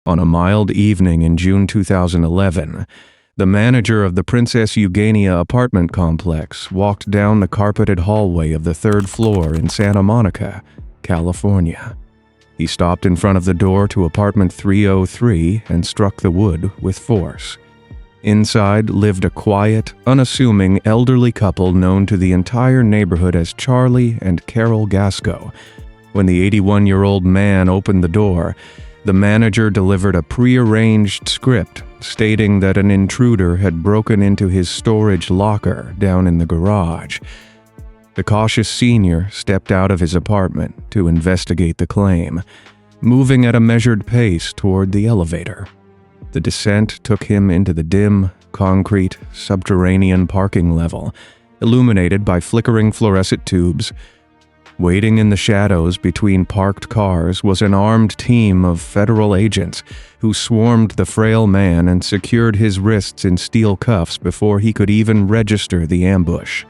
On a mild evening in June 2011, the manager of the Princess Eugenia apartment complex walked down the carpeted hallway of the third floor in Santa Monica, California. He stopped in front of the door to apartment 303 and struck the wood with force. Inside lived a quiet, unassuming elderly couple known to the entire neighborhood as Charlie and Carol Gasco. When the 81-year-old man opened the door, the manager delivered a prearranged script stating that an intruder had broken into his storage locker down in the garage. The cautious senior stepped out of his apartment to investigate the claim, moving at a measured pace toward the elevator. The descent took him into the dim, concrete, subterranean parking level, illuminated by flickering fluorescent tubes. Waiting in the shadows between parked cars was an armed team of federal agents who swarmed the frail man and secured his wrists in steel cuffs before he could even register the ambush.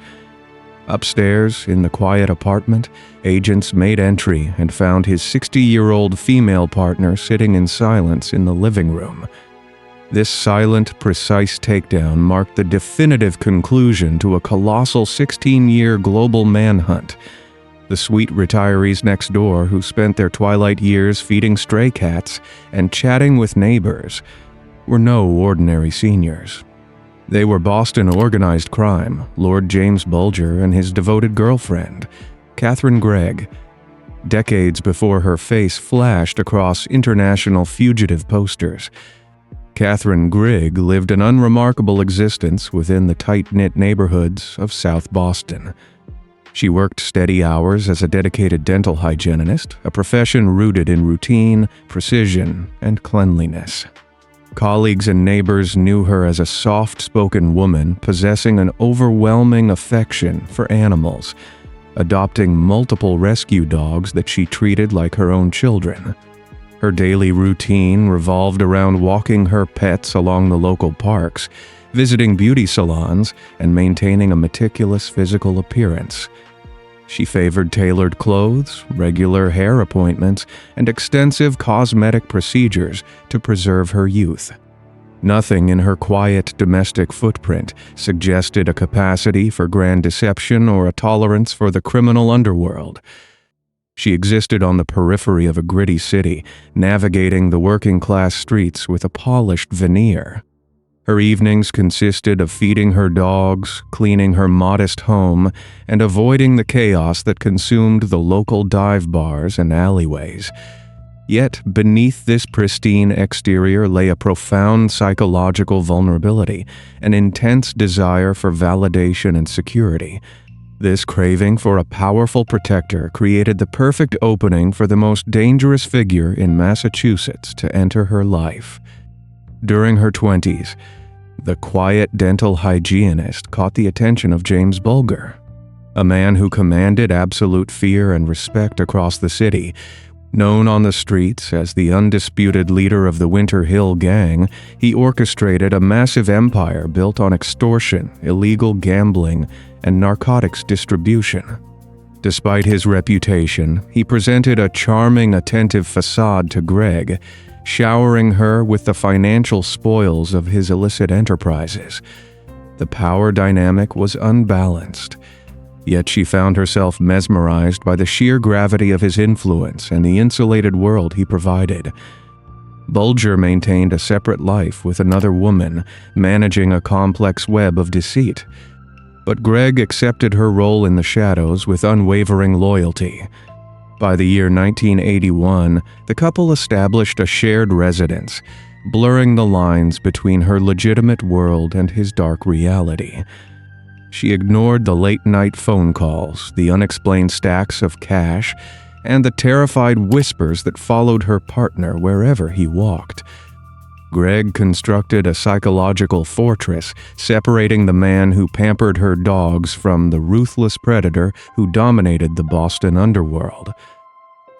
Upstairs, in the quiet apartment, agents made entry and found his 60-year-old female partner sitting in silence in the living room. This silent, precise takedown marked the definitive conclusion to a colossal 16-year global manhunt. The sweet retirees next door who spent their twilight years feeding stray cats and chatting with neighbors were no ordinary seniors. They were Boston organized crime, Lord James Bulger and his devoted girlfriend, Catherine Gregg. Decades before her face flashed across international fugitive posters, Catherine Gregg lived an unremarkable existence within the tight-knit neighborhoods of South Boston. She worked steady hours as a dedicated dental hygienist, a profession rooted in routine, precision, and cleanliness. Colleagues and neighbors knew her as a soft-spoken woman possessing an overwhelming affection for animals, adopting multiple rescue dogs that she treated like her own children. Her daily routine revolved around walking her pets along the local parks, visiting beauty salons, and maintaining a meticulous physical appearance. She favored tailored clothes, regular hair appointments, and extensive cosmetic procedures to preserve her youth. Nothing in her quiet domestic footprint suggested a capacity for grand deception or a tolerance for the criminal underworld. She existed on the periphery of a gritty city, navigating the working-class streets with a polished veneer. Her evenings consisted of feeding her dogs, cleaning her modest home, and avoiding the chaos that consumed the local dive bars and alleyways. Yet, beneath this pristine exterior lay a profound psychological vulnerability, an intense desire for validation and security. This craving for a powerful protector created the perfect opening for the most dangerous figure in Massachusetts to enter her life. During her 20s, the quiet dental hygienist caught the attention of James Bulger, a man who commanded absolute fear and respect across the city. Known on the streets as the undisputed leader of the Winter Hill Gang, he orchestrated a massive empire built on extortion, illegal gambling, and narcotics distribution. Despite his reputation, he presented a charming, attentive facade to Gregg, showering her with the financial spoils of his illicit enterprises. The power dynamic was unbalanced, yet she found herself mesmerized by the sheer gravity of his influence and the insulated world he provided. Bulger maintained a separate life with another woman, managing a complex web of deceit. But Gregg accepted her role in the shadows with unwavering loyalty. By the year 1981, the couple established a shared residence, blurring the lines between her legitimate world and his dark reality. She ignored the late-night phone calls, the unexplained stacks of cash, and the terrified whispers that followed her partner wherever he walked. Gregg constructed a psychological fortress, separating the man who pampered her dogs from the ruthless predator who dominated the Boston underworld.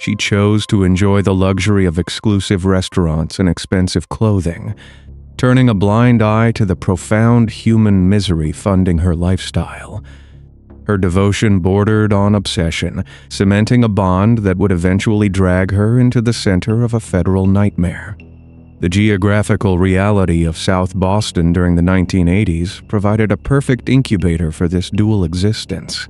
She chose to enjoy the luxury of exclusive restaurants and expensive clothing, turning a blind eye to the profound human misery funding her lifestyle. Her devotion bordered on obsession, cementing a bond that would eventually drag her into the center of a federal nightmare. The geographical reality of South Boston during the 1980s provided a perfect incubator for this dual existence.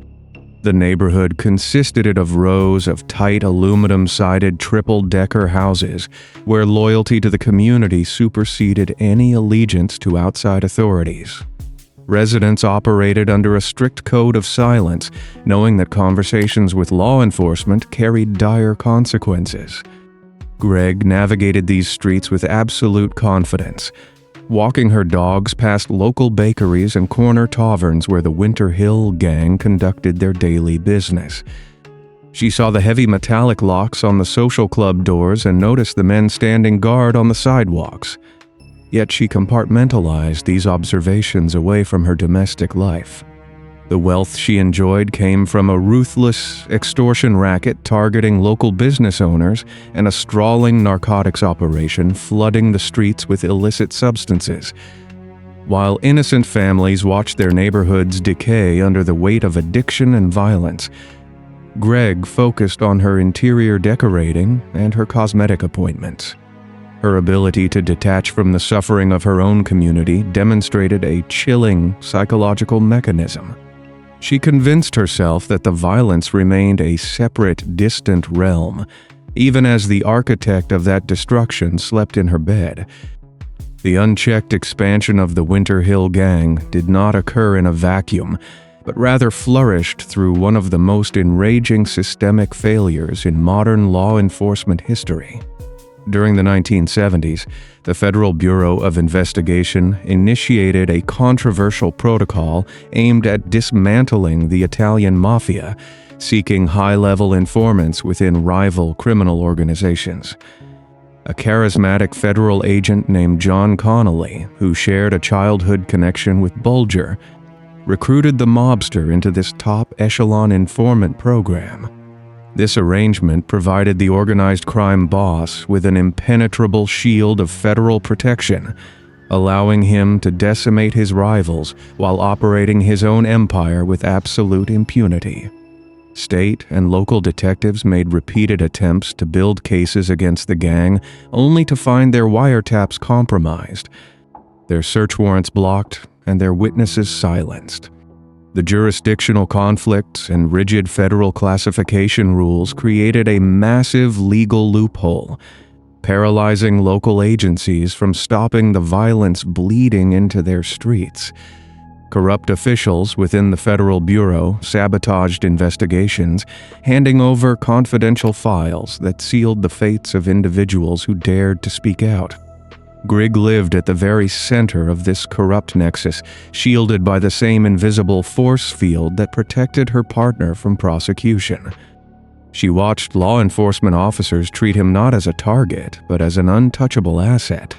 The neighborhood consisted of rows of tight aluminum-sided triple-decker houses where loyalty to the community superseded any allegiance to outside authorities. Residents operated under a strict code of silence, knowing that conversations with law enforcement carried dire consequences. Greg navigated these streets with absolute confidence, walking her dogs past local bakeries and corner taverns where the Winter Hill Gang conducted their daily business. She saw the heavy metallic locks on the social club doors and noticed the men standing guard on the sidewalks. Yet she compartmentalized these observations away from her domestic life. The wealth she enjoyed came from a ruthless extortion racket targeting local business owners and a sprawling narcotics operation flooding the streets with illicit substances. While innocent families watched their neighborhoods decay under the weight of addiction and violence, Greg focused on her interior decorating and her cosmetic appointments. Her ability to detach from the suffering of her own community demonstrated a chilling psychological mechanism. She convinced herself that the violence remained a separate, distant realm, even as the architect of that destruction slept in her bed. The unchecked expansion of the Winter Hill Gang did not occur in a vacuum, but rather flourished through one of the most enraging systemic failures in modern law enforcement history. During the 1970s, the Federal Bureau of Investigation initiated a controversial protocol aimed at dismantling the Italian mafia, seeking high-level informants within rival criminal organizations. A charismatic federal agent named John Connolly, who shared a childhood connection with Bulger, recruited the mobster into this top-echelon informant program. This arrangement provided the organized crime boss with an impenetrable shield of federal protection, allowing him to decimate his rivals while operating his own empire with absolute impunity. State and local detectives made repeated attempts to build cases against the gang, only to find their wiretaps compromised, their search warrants blocked, and their witnesses silenced. The jurisdictional conflicts and rigid federal classification rules created a massive legal loophole, paralyzing local agencies from stopping the violence bleeding into their streets. Corrupt officials within the Federal Bureau sabotaged investigations, handing over confidential files that sealed the fates of individuals who dared to speak out. Greg lived at the very center of this corrupt nexus, shielded by the same invisible force field that protected her partner from prosecution. She watched law enforcement officers treat him not as a target, but as an untouchable asset.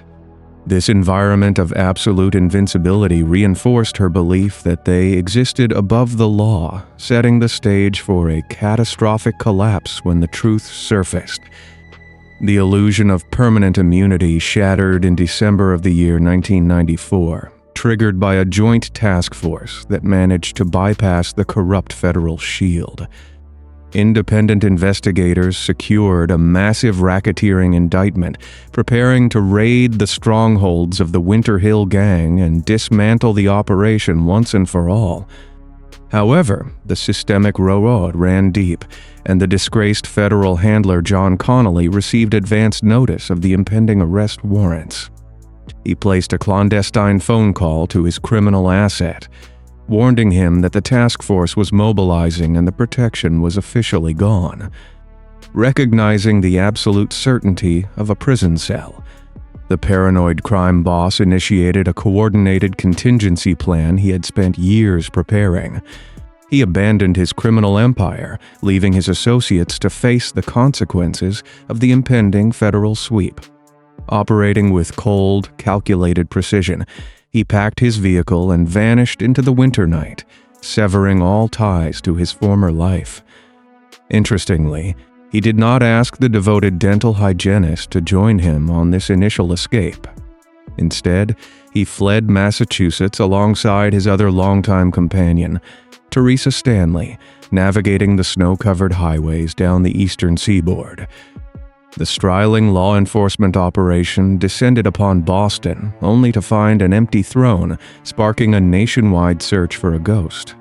This environment of absolute invincibility reinforced her belief that they existed above the law, setting the stage for a catastrophic collapse when the truth surfaced. The illusion of permanent immunity shattered in December of the year 1994, triggered by a joint task force that managed to bypass the corrupt federal shield. Independent investigators secured a massive racketeering indictment, preparing to raid the strongholds of the Winter Hill Gang and dismantle the operation once and for all. However, the systemic road ran deep, and the disgraced federal handler John Connolly received advance notice of the impending arrest warrants. He placed a clandestine phone call to his criminal asset, warning him that the task force was mobilizing and the protection was officially gone. Recognizing the absolute certainty of a prison cell, the paranoid crime boss initiated a coordinated contingency plan he had spent years preparing. He abandoned his criminal empire, leaving his associates to face the consequences of the impending federal sweep. Operating with cold, calculated precision, he packed his vehicle and vanished into the winter night, severing all ties to his former life. Interestingly, he did not ask the devoted dental hygienist to join him on this initial escape. Instead, he fled Massachusetts alongside his other longtime companion, Teresa Stanley, navigating the snow-covered highways down the eastern seaboard. The striling law enforcement operation descended upon Boston, only to find an empty throne, sparking a nationwide search for a ghost.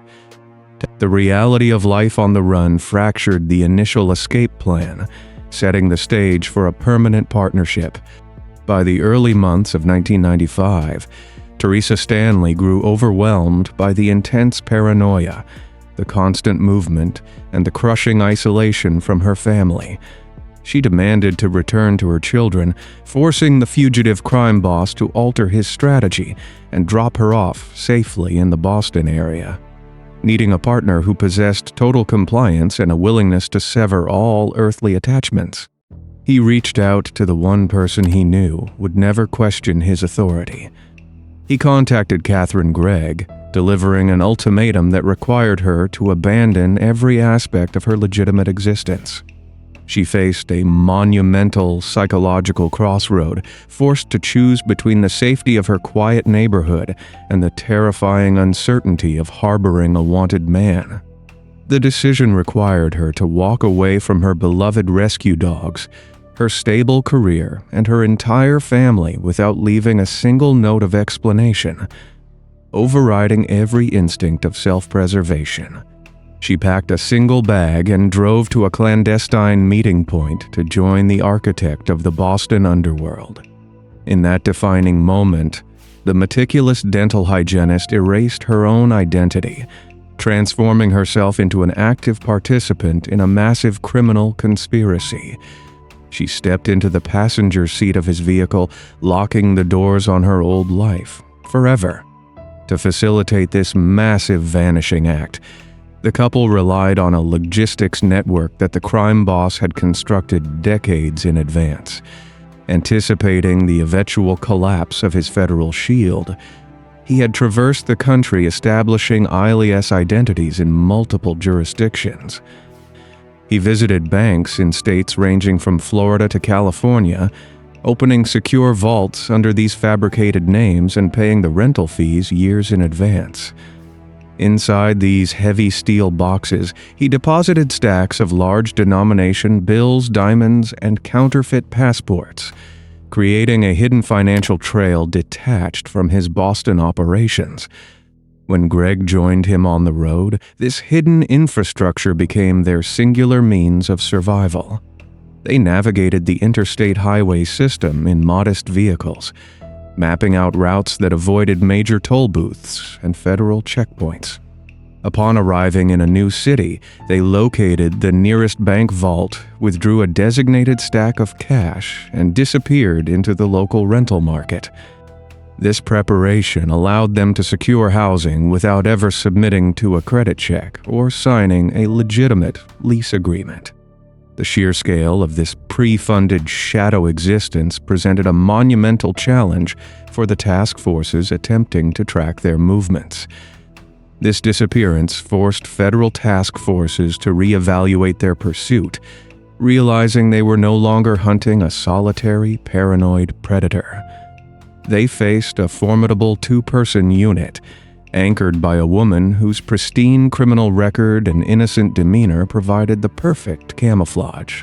The reality of life on the run fractured the initial escape plan, setting the stage for a permanent partnership. By the early months of 1995, Teresa Stanley grew overwhelmed by the intense paranoia, the constant movement, and the crushing isolation from her family. She demanded to return to her children, forcing the fugitive crime boss to alter his strategy and drop her off safely in the Boston area. Needing a partner who possessed total compliance and a willingness to sever all earthly attachments, he reached out to the one person he knew would never question his authority. He contacted Catherine Gregg, delivering an ultimatum that required her to abandon every aspect of her legitimate existence. She faced a monumental psychological crossroad, forced to choose between the safety of her quiet neighborhood and the terrifying uncertainty of harboring a wanted man. The decision required her to walk away from her beloved rescue dogs, her stable career, and her entire family without leaving a single note of explanation. Overriding every instinct of self-preservation, she packed a single bag and drove to a clandestine meeting point to join the architect of the Boston underworld. In that defining moment, the meticulous dental hygienist erased her own identity, transforming herself into an active participant in a massive criminal conspiracy. She stepped into the passenger seat of his vehicle, locking the doors on her old life, forever. To facilitate this massive vanishing act, the couple relied on a logistics network that the crime boss had constructed decades in advance. Anticipating the eventual collapse of his federal shield, he had traversed the country establishing alias identities in multiple jurisdictions. He visited banks in states ranging from Florida to California, opening secure vaults under these fabricated names and paying the rental fees years in advance. Inside these heavy steel boxes, he deposited stacks of large denomination bills, diamonds, and counterfeit passports, creating a hidden financial trail detached from his Boston operations. When Gregg joined him on the road, this hidden infrastructure became their singular means of survival. They navigated the interstate highway system in modest vehicles, mapping out routes that avoided major toll booths and federal checkpoints. Upon arriving in a new city, they located the nearest bank vault, withdrew a designated stack of cash, and disappeared into the local rental market. This preparation allowed them to secure housing without ever submitting to a credit check or signing a legitimate lease agreement. The sheer scale of this pre-funded shadow existence presented a monumental challenge for the task forces attempting to track their movements. This disappearance forced federal task forces to reevaluate their pursuit, realizing they were no longer hunting a solitary, paranoid predator. They faced a formidable two-person unit, anchored by a woman whose pristine criminal record and innocent demeanor provided the perfect camouflage.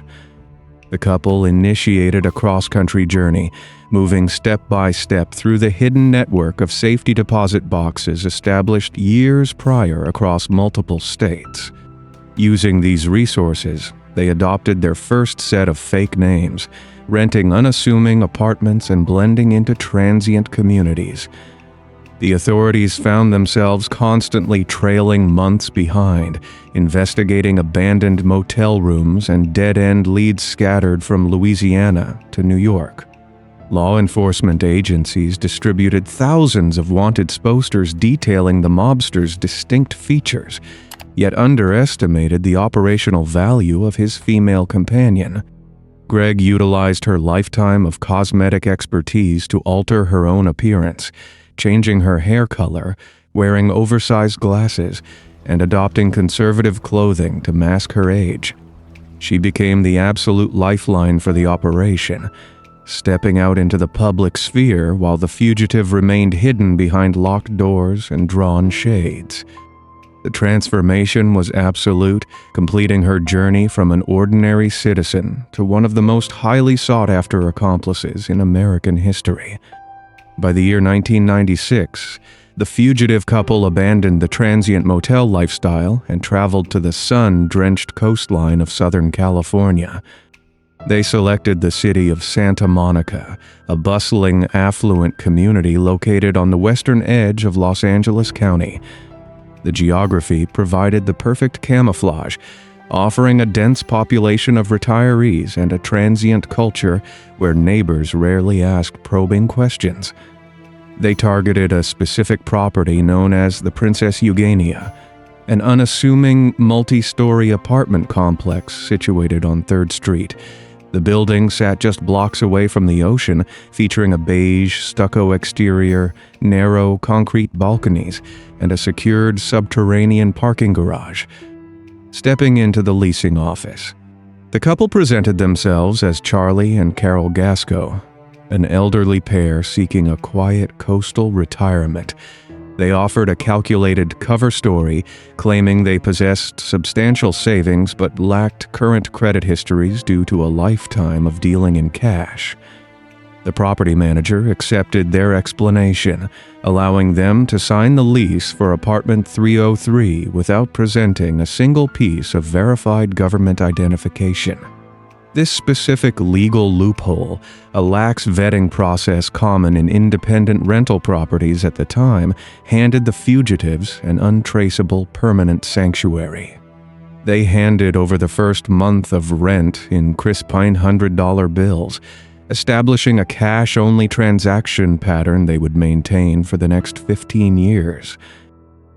The couple initiated a cross-country journey, moving step by step through the hidden network of safety deposit boxes established years prior across multiple states. Using these resources, they adopted their first set of fake names, renting unassuming apartments and blending into transient communities. The authorities found themselves constantly trailing months behind, investigating abandoned motel rooms and dead-end leads scattered from Louisiana to New York. Law enforcement agencies distributed thousands of wanted posters detailing the mobster's distinct features, yet underestimated the operational value of his female companion. Gregg utilized her lifetime of cosmetic expertise to alter her own appearance, changing her hair color, wearing oversized glasses, and adopting conservative clothing to mask her age. She became the absolute lifeline for the operation, stepping out into the public sphere while the fugitive remained hidden behind locked doors and drawn shades. The transformation was absolute, completing her journey from an ordinary citizen to one of the most highly sought-after accomplices in American history. By the year 1996, the fugitive couple abandoned the transient motel lifestyle and traveled to the sun-drenched coastline of Southern California. They selected the city of Santa Monica, a bustling, affluent community located on the western edge of Los Angeles County. The geography provided the perfect camouflage, offering a dense population of retirees and a transient culture where neighbors rarely asked probing questions. They targeted a specific property known as the Princess Eugenia, an unassuming multi-story apartment complex situated on 3rd Street. The building sat just blocks away from the ocean, featuring a beige stucco exterior, narrow concrete balconies, and a secured subterranean parking garage. Stepping into the leasing office, the couple presented themselves as Charlie and Carol Gasco, an elderly pair seeking a quiet coastal retirement. They offered a calculated cover story, claiming they possessed substantial savings but lacked current credit histories due to a lifetime of dealing in cash. The property manager accepted their explanation, allowing them to sign the lease for apartment 303 without presenting a single piece of verified government identification. This specific legal loophole, a lax vetting process common in independent rental properties at the time, handed the fugitives an untraceable permanent sanctuary. They handed over the first month of rent in crispine $100 bills, establishing a cash-only transaction pattern they would maintain for the next 15 years.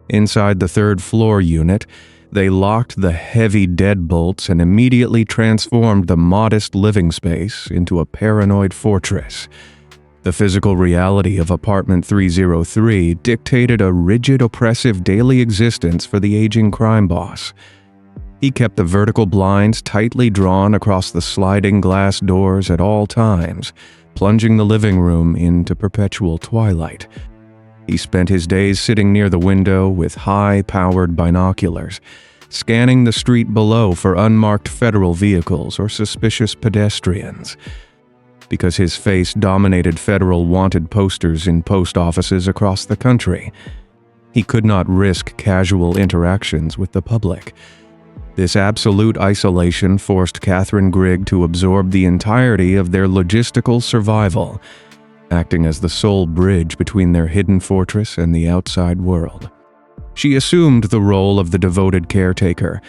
Inside the 3rd floor unit, they locked the heavy deadbolts and immediately transformed the modest living space into a paranoid fortress. The physical reality of apartment 303 dictated a rigid, oppressive daily existence for the aging crime boss. He kept the vertical blinds tightly drawn across the sliding glass doors at all times, plunging the living room into perpetual twilight. He spent his days sitting near the window with high-powered binoculars, scanning the street below for unmarked federal vehicles or suspicious pedestrians. Because his face dominated federal wanted posters in post offices across the country, he could not risk casual interactions with the public. This absolute isolation forced Catherine Grigg to absorb the entirety of their logistical survival, acting as the sole bridge between their hidden fortress and the outside world. She assumed the role of the devoted caretaker,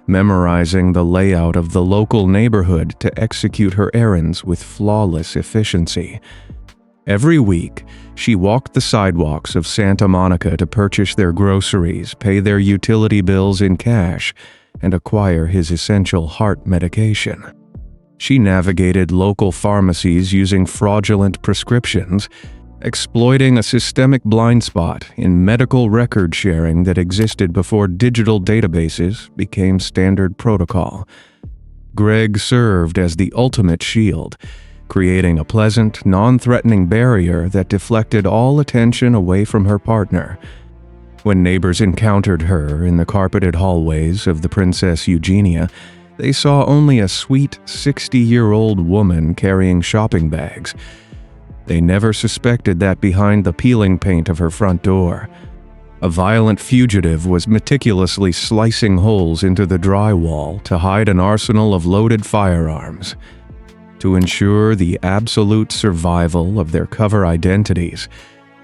memorizing the layout of the local neighborhood to execute her errands with flawless efficiency. Every week, she walked the sidewalks of Santa Monica to purchase their groceries, pay their utility bills in cash, and acquire his essential heart medication. She navigated local pharmacies using fraudulent prescriptions, exploiting a systemic blind spot in medical record sharing that existed before digital databases became standard protocol. Greg served as the ultimate shield, creating a pleasant, non-threatening barrier that deflected all attention away from her partner. When neighbors encountered her in the carpeted hallways of the Princess Eugenia, they saw only a sweet 60-year-old woman carrying shopping bags. They never suspected that behind the peeling paint of her front door, a violent fugitive was meticulously slicing holes into the drywall to hide an arsenal of loaded firearms. To ensure the absolute survival of their cover identities,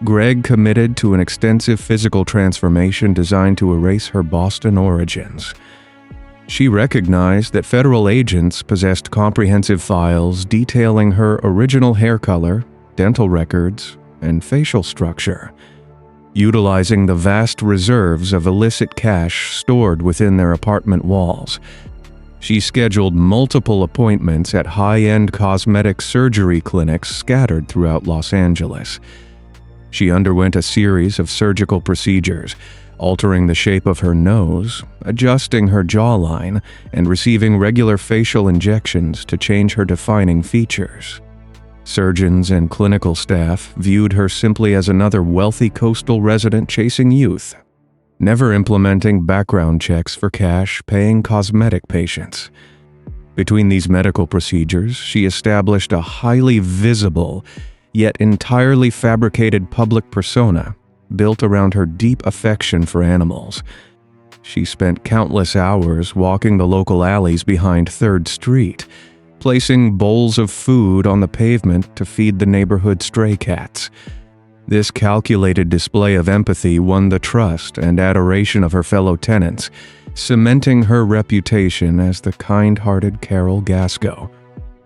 Greg committed to an extensive physical transformation designed to erase her Boston origins. She recognized that federal agents possessed comprehensive files detailing her original hair color, dental records, and facial structure. Utilizing the vast reserves of illicit cash stored within their apartment walls, she scheduled multiple appointments at high-end cosmetic surgery clinics scattered throughout Los Angeles. She underwent a series of surgical procedures, altering the shape of her nose, adjusting her jawline, and receiving regular facial injections to change her defining features. Surgeons and clinical staff viewed her simply as another wealthy coastal resident chasing youth. never implementing background checks for cash-paying cosmetic patients. Between these medical procedures, she established a highly visible, yet entirely fabricated public persona built around her deep affection for animals. She spent countless hours walking the local alleys behind 3rd Street, placing bowls of food on the pavement to feed the neighborhood stray cats. This calculated display of empathy won the trust and adoration of her fellow tenants, cementing her reputation as the kind-hearted Carol Gasco.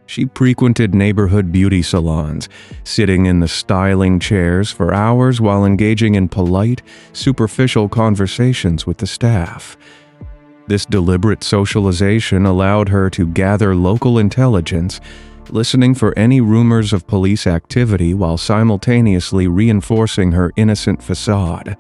She frequented neighborhood beauty salons, sitting in the styling chairs for hours while engaging in polite, superficial conversations with the staff. This deliberate socialization allowed her to gather local intelligence, listening for any rumors of police activity while simultaneously reinforcing her innocent facade.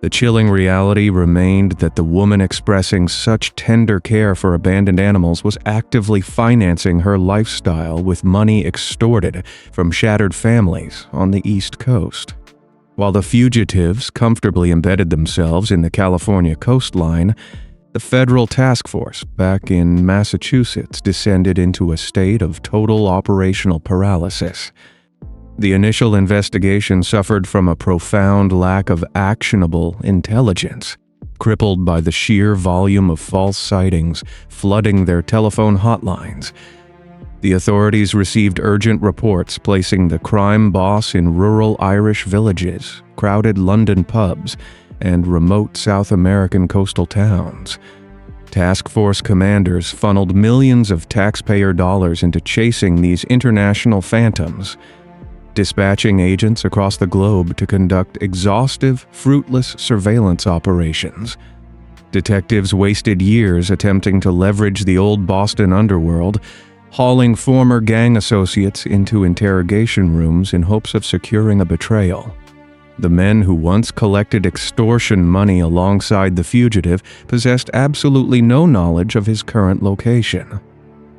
The chilling reality remained that the woman expressing such tender care for abandoned animals was actively financing her lifestyle with money extorted from shattered families on the East Coast. While the fugitives comfortably embedded themselves in the California coastline, the federal task force back in Massachusetts descended into a state of total operational paralysis. The initial investigation suffered from a profound lack of actionable intelligence, crippled by the sheer volume of false sightings flooding their telephone hotlines. The authorities received urgent reports placing the crime boss in rural Irish villages, crowded London pubs, and remote South American coastal towns. Task force commanders funneled millions of taxpayer dollars into chasing these international phantoms, dispatching agents across the globe to conduct exhaustive, fruitless surveillance operations. Detectives wasted years attempting to leverage the old Boston underworld, hauling former gang associates into interrogation rooms in hopes of securing a betrayal. The men who once collected extortion money alongside the fugitive possessed absolutely no knowledge of his current location.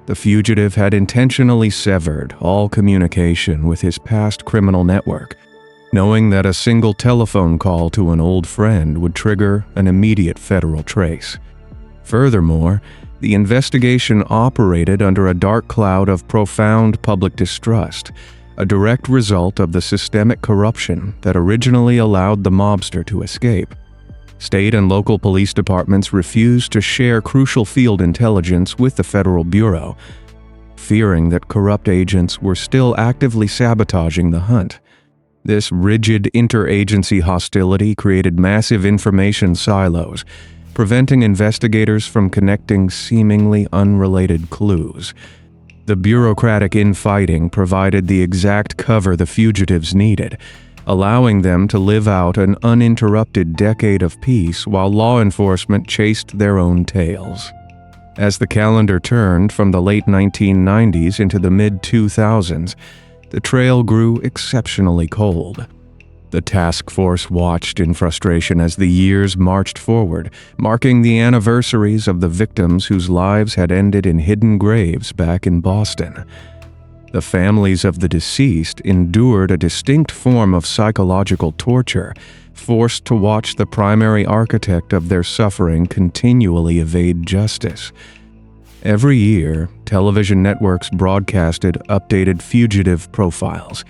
The fugitive had intentionally severed all communication with his past criminal network, knowing that a single telephone call to an old friend would trigger an immediate federal trace. Furthermore, the investigation operated under a dark cloud of profound public distrust, a direct result of the systemic corruption that originally allowed the mobster to escape. State and local police departments refused to share crucial field intelligence with the Federal Bureau, fearing that corrupt agents were still actively sabotaging the hunt. This rigid interagency hostility created massive information silos, preventing investigators from connecting seemingly unrelated clues. The bureaucratic infighting provided the exact cover the fugitives needed, allowing them to live out an uninterrupted decade of peace while law enforcement chased their own tails. As the calendar turned from the late 1990s into the mid-2000s, the trail grew exceptionally cold. The task force watched in frustration as the years marched forward, marking the anniversaries of the victims whose lives had ended in hidden graves back in Boston. The families of the deceased endured a distinct form of psychological torture, forced to watch the primary architect of their suffering continually evade justice. Every year, television networks broadcasted updated fugitive profiles,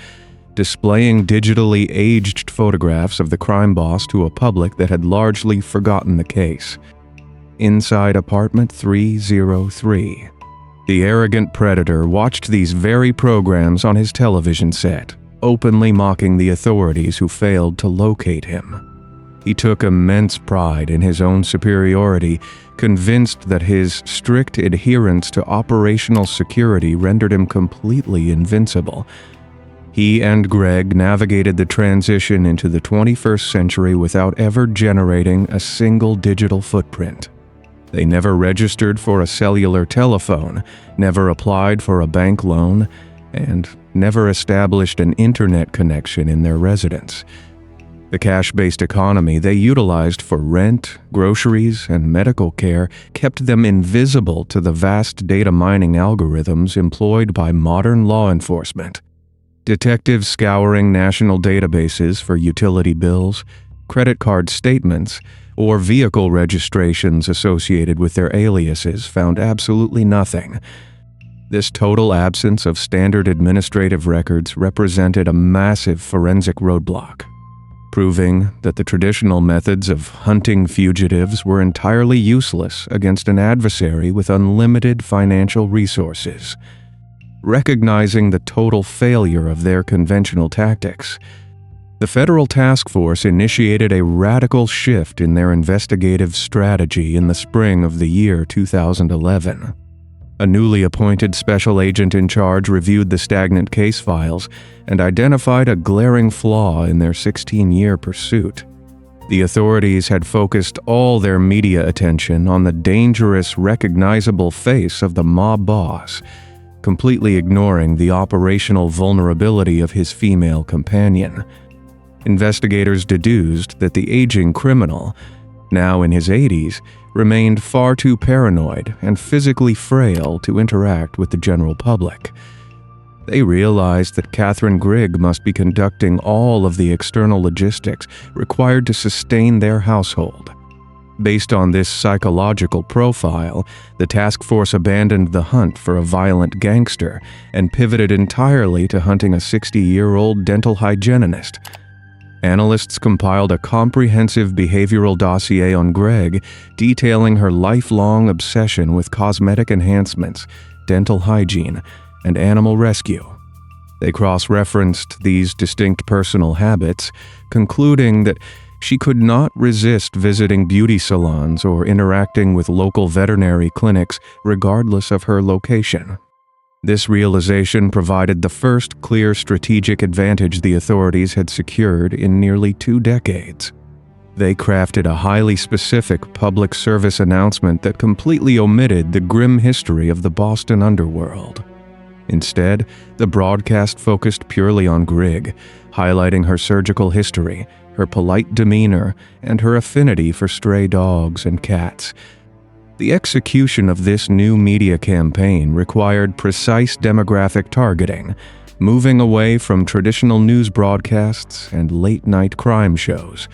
displaying digitally aged photographs of the crime boss to a public that had largely forgotten the case. Inside Apartment 303. The arrogant predator watched these very programs on his television set, openly mocking the authorities who failed to locate him. He took immense pride in his own superiority, convinced that his strict adherence to operational security rendered him completely invincible. He and Greg navigated the transition into the 21st century without ever generating a single digital footprint. They never registered for a cellular telephone, never applied for a bank loan, and never established an internet connection in their residence. The cash-based economy they utilized for rent, groceries, and medical care kept them invisible to the vast data mining algorithms employed by modern law enforcement. Detectives scouring national databases for utility bills, credit card statements, or vehicle registrations associated with their aliases found absolutely nothing. This total absence of standard administrative records represented a massive forensic roadblock, proving that the traditional methods of hunting fugitives were entirely useless against an adversary with unlimited financial resources. Recognizing the total failure of their conventional tactics, the federal task force initiated a radical shift in their investigative strategy in the spring of the year 2011. A newly appointed special agent in charge reviewed the stagnant case files and identified a glaring flaw in their 16-year pursuit. The authorities had focused all their media attention on the dangerous, recognizable face of the mob boss, completely ignoring the operational vulnerability of his female companion. Investigators deduced that the aging criminal, now in his 80s, remained far too paranoid and physically frail to interact with the general public. They realized that Catherine Grigg must be conducting all of the external logistics required to sustain their household. Based on this psychological profile, the task force abandoned the hunt for a violent gangster and pivoted entirely to hunting a 60-year-old dental hygienist. Analysts compiled a comprehensive behavioral dossier on Greg, detailing her lifelong obsession with cosmetic enhancements, dental hygiene, and animal rescue. They cross-referenced these distinct personal habits, concluding that she could not resist visiting beauty salons or interacting with local veterinary clinics regardless of her location. This realization provided the first clear strategic advantage the authorities had secured in nearly 2 decades. They crafted a highly specific public service announcement that completely omitted the grim history of the Boston underworld. Instead, the broadcast focused purely on Grigg, highlighting her surgical history, her polite demeanor, and her affinity for stray dogs and cats. The execution of this new media campaign required precise demographic targeting, moving away from traditional news broadcasts and late-night crime shows.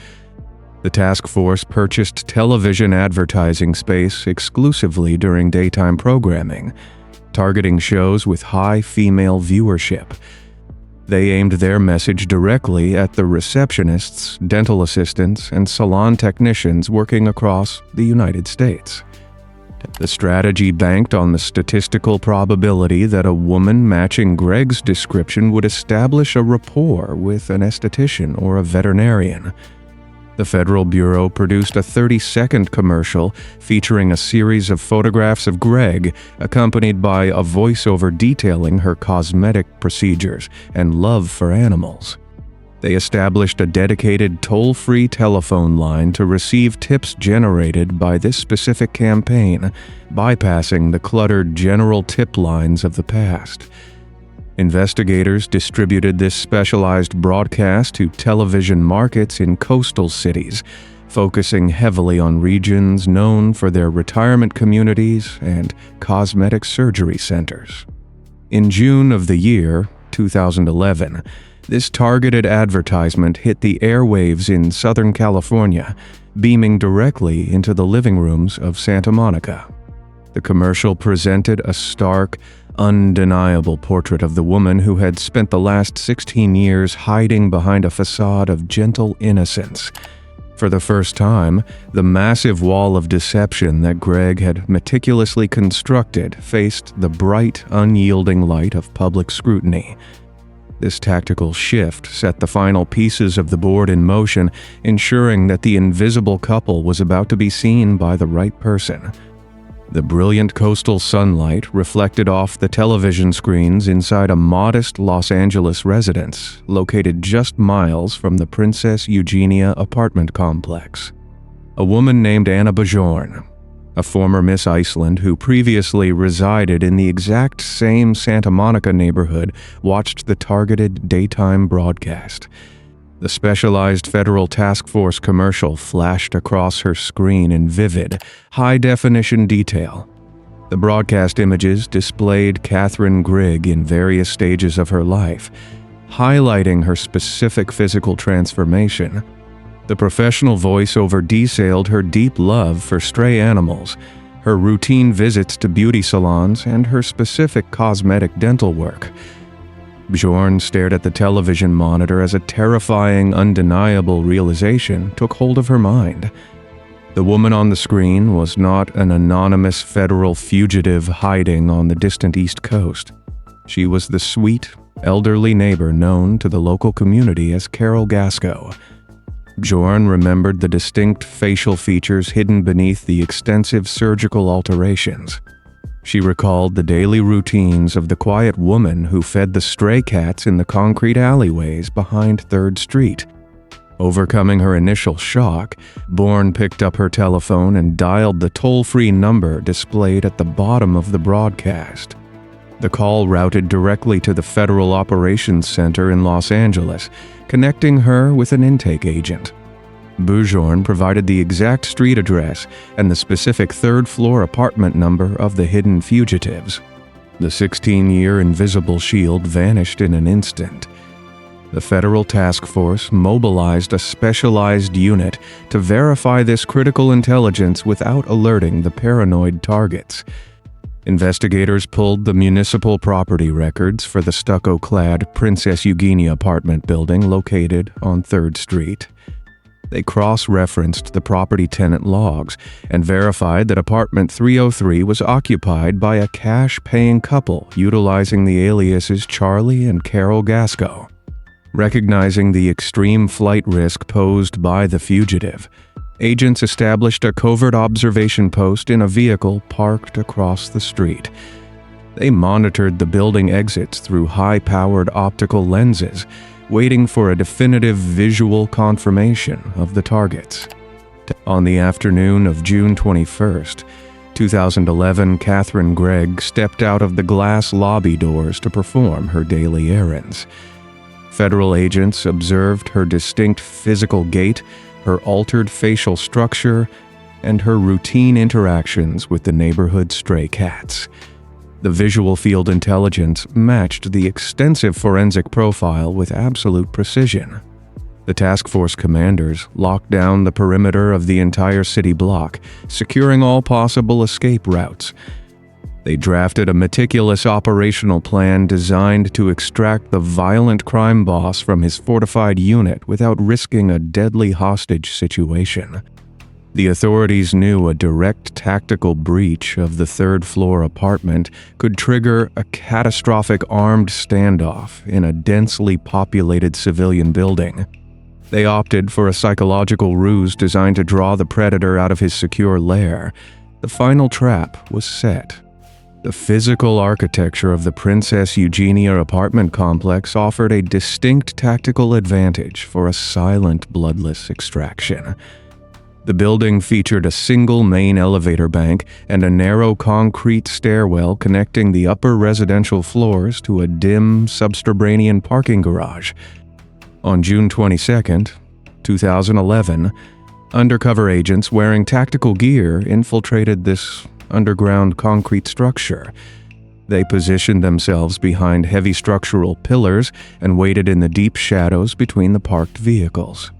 The task force purchased television advertising space exclusively during daytime programming, targeting shows with high female viewership. They aimed their message directly at the receptionists, dental assistants, and salon technicians working across the United States. The strategy banked on the statistical probability that a woman matching Greg's description would establish a rapport with an esthetician or a veterinarian. The Federal Bureau produced a 30-second commercial featuring a series of photographs of Greg, accompanied by a voiceover detailing her cosmetic procedures and love for animals. They established a dedicated toll-free telephone line to receive tips generated by this specific campaign, bypassing the cluttered general tip lines of the past. Investigators distributed this specialized broadcast to television markets in coastal cities, focusing heavily on regions known for their retirement communities and cosmetic surgery centers. In June of the year 2011, this targeted advertisement hit the airwaves in Southern California, beaming directly into the living rooms of Santa Monica. The commercial presented a stark, undeniable portrait of the woman who had spent the last 16 years hiding behind a facade of gentle innocence. For the first time, the massive wall of deception that Greg had meticulously constructed faced the bright, unyielding light of public scrutiny. This tactical shift set the final pieces of the board in motion, ensuring that the invisible couple was about to be seen by the right person. The brilliant coastal sunlight reflected off the television screens inside a modest Los Angeles residence located just miles from the Princess Eugenia apartment complex. A woman named Anna Bajorn, a former Miss Iceland who previously resided in the exact same Santa Monica neighborhood, watched the targeted daytime broadcast. The specialized Federal Task Force commercial flashed across her screen in vivid, high-definition detail. The broadcast images displayed Catherine Grigg in various stages of her life, highlighting her specific physical transformation. The professional voiceover detailed her deep love for stray animals, her routine visits to beauty salons, and her specific cosmetic dental work. Bjorn stared at the television monitor as a terrifying, undeniable realization took hold of her mind. The woman on the screen was not an anonymous federal fugitive hiding on the distant East Coast. She was the sweet, elderly neighbor known to the local community as Carol Gasco. Bjorn remembered the distinct facial features hidden beneath the extensive surgical alterations. She recalled the daily routines of the quiet woman who fed the stray cats in the concrete alleyways behind 3rd Street. Overcoming her initial shock, Bourne picked up her telephone and dialed the toll-free number displayed at the bottom of the broadcast. The call routed directly to the Federal Operations Center in Los Angeles, connecting her with an intake agent. Bjorn provided the exact street address and the specific 3rd-floor apartment number of the hidden fugitives. The 16-year invisible shield vanished in an instant. The federal task force mobilized a specialized unit to verify this critical intelligence without alerting the paranoid targets. Investigators pulled the municipal property records for the stucco-clad Princess Eugenia apartment building located on 3rd Street. They cross-referenced the property tenant logs and verified that apartment 303 was occupied by a cash-paying couple utilizing the aliases Charlie and Carol Gasco. Recognizing the extreme flight risk posed by the fugitive, agents established a covert observation post in a vehicle parked across the street. They monitored the building exits through high-powered optical lenses, waiting for a definitive visual confirmation of the targets. On the afternoon of June 21st, 2011, Catherine Gregg stepped out of the glass lobby doors to perform her daily errands. Federal agents observed her distinct physical gait, her altered facial structure, and her routine interactions with the neighborhood stray cats. The visual field intelligence matched the extensive forensic profile with absolute precision. The task force commanders locked down the perimeter of the entire city block, securing all possible escape routes. They drafted a meticulous operational plan designed to extract the violent crime boss from his fortified unit without risking a deadly hostage situation. The authorities knew a direct tactical breach of the 3rd-floor apartment could trigger a catastrophic armed standoff in a densely populated civilian building. They opted for a psychological ruse designed to draw the predator out of his secure lair. The final trap was set. The physical architecture of the Princess Eugenia apartment complex offered a distinct tactical advantage for a silent, bloodless extraction. The building featured a single main elevator bank and a narrow concrete stairwell connecting the upper residential floors to a dim, subterranean parking garage. On June 22, 2011, undercover agents wearing tactical gear infiltrated this underground concrete structure. They positioned themselves behind heavy structural pillars and waited in the deep shadows between the parked vehicles.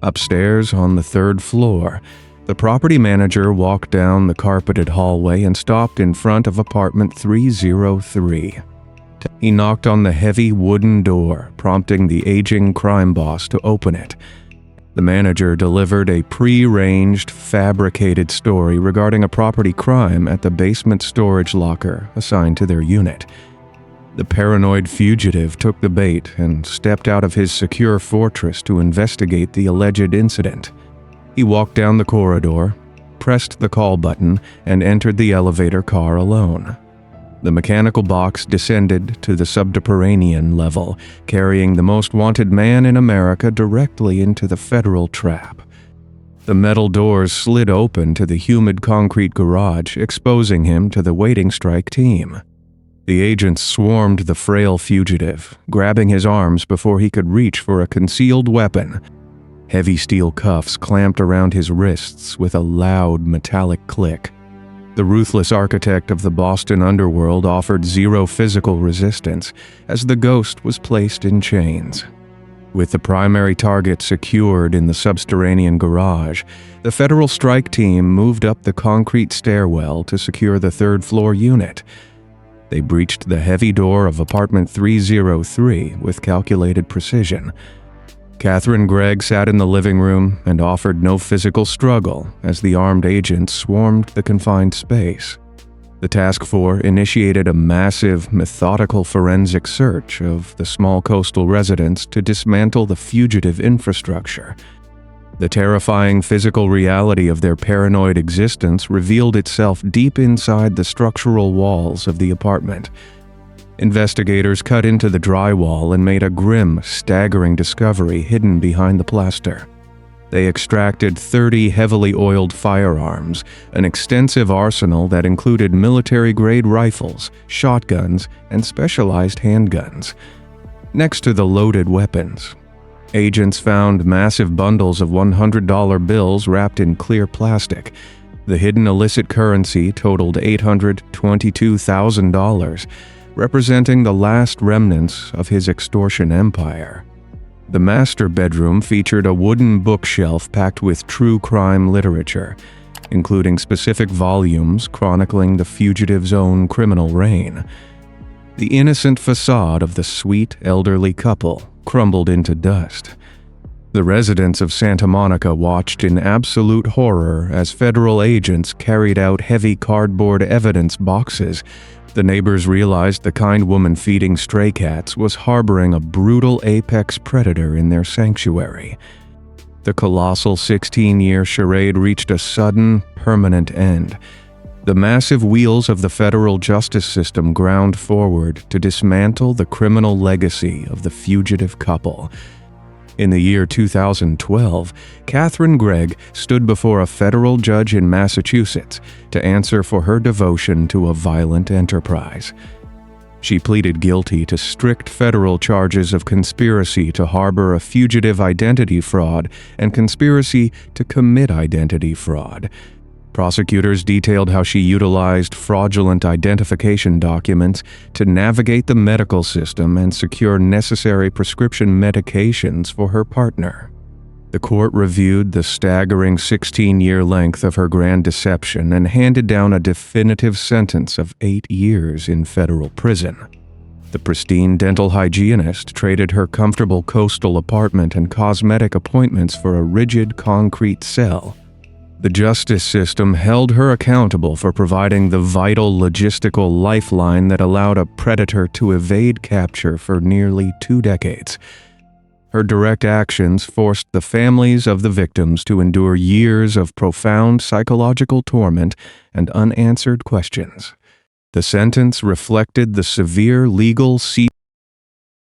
Upstairs on the 3rd floor, the property manager walked down the carpeted hallway and stopped in front of apartment 303. He knocked on the heavy wooden door, prompting the aging crime boss to open it. The manager delivered a pre-arranged, fabricated story regarding a property crime at the basement storage locker assigned to their unit. The paranoid fugitive took the bait and stepped out of his secure fortress to investigate the alleged incident. He walked down the corridor, pressed the call button, and entered the elevator car alone. The mechanical box descended to the subterranean level, carrying the most wanted man in America directly into the federal trap. The metal doors slid open to the humid concrete garage, exposing him to the waiting strike team. The agents swarmed the frail fugitive, grabbing his arms before he could reach for a concealed weapon. Heavy steel cuffs clamped around his wrists with a loud metallic click. The ruthless architect of the Boston underworld offered zero physical resistance as the ghost was placed in chains. With the primary target secured in the subterranean garage, the federal strike team moved up the concrete stairwell to secure the third-floor unit. They breached the heavy door of apartment 303 with calculated precision. Catherine Gregg sat in the living room and offered no physical struggle as the armed agents swarmed the confined space. The task force initiated a massive, methodical forensic search of the small coastal residence to dismantle the fugitive infrastructure. The terrifying physical reality of their paranoid existence revealed itself deep inside the structural walls of the apartment. Investigators cut into the drywall and made a grim, staggering discovery hidden behind the plaster. They extracted 30 heavily oiled firearms, an extensive arsenal that included military-grade rifles, shotguns, and specialized handguns. Next to the loaded weapons, agents found massive bundles of $100 bills wrapped in clear plastic. The hidden illicit currency totaled $822,000, representing the last remnants of his extortion empire. The master bedroom featured a wooden bookshelf packed with true crime literature, including specific volumes chronicling the fugitive's own criminal reign. The innocent facade of the sweet, elderly couple crumbled into dust. The residents of Santa Monica watched in absolute horror as federal agents carried out heavy cardboard evidence boxes. The neighbors realized the kind woman feeding stray cats was harboring a brutal apex predator in their sanctuary. The colossal 16-year charade reached a sudden, permanent end. The massive wheels of the federal justice system ground forward to dismantle the criminal legacy of the fugitive couple. In the year 2012, Catherine Gregg stood before a federal judge in Massachusetts to answer for her devotion to a violent enterprise. She pleaded guilty to strict federal charges of conspiracy to harbor a fugitive identity fraud and conspiracy to commit identity fraud. Prosecutors detailed how she utilized fraudulent identification documents to navigate the medical system and secure necessary prescription medications for her partner. The court reviewed the staggering 16-year length of her grand deception and handed down a definitive sentence of 8 years in federal prison. The pristine dental hygienist traded her comfortable coastal apartment and cosmetic appointments for a rigid concrete cell. The justice system held her accountable for providing the vital logistical lifeline that allowed a predator to evade capture for nearly 2 decades. Her direct actions forced the families of the victims to endure years of profound psychological torment and unanswered questions. The sentence reflected the severe legal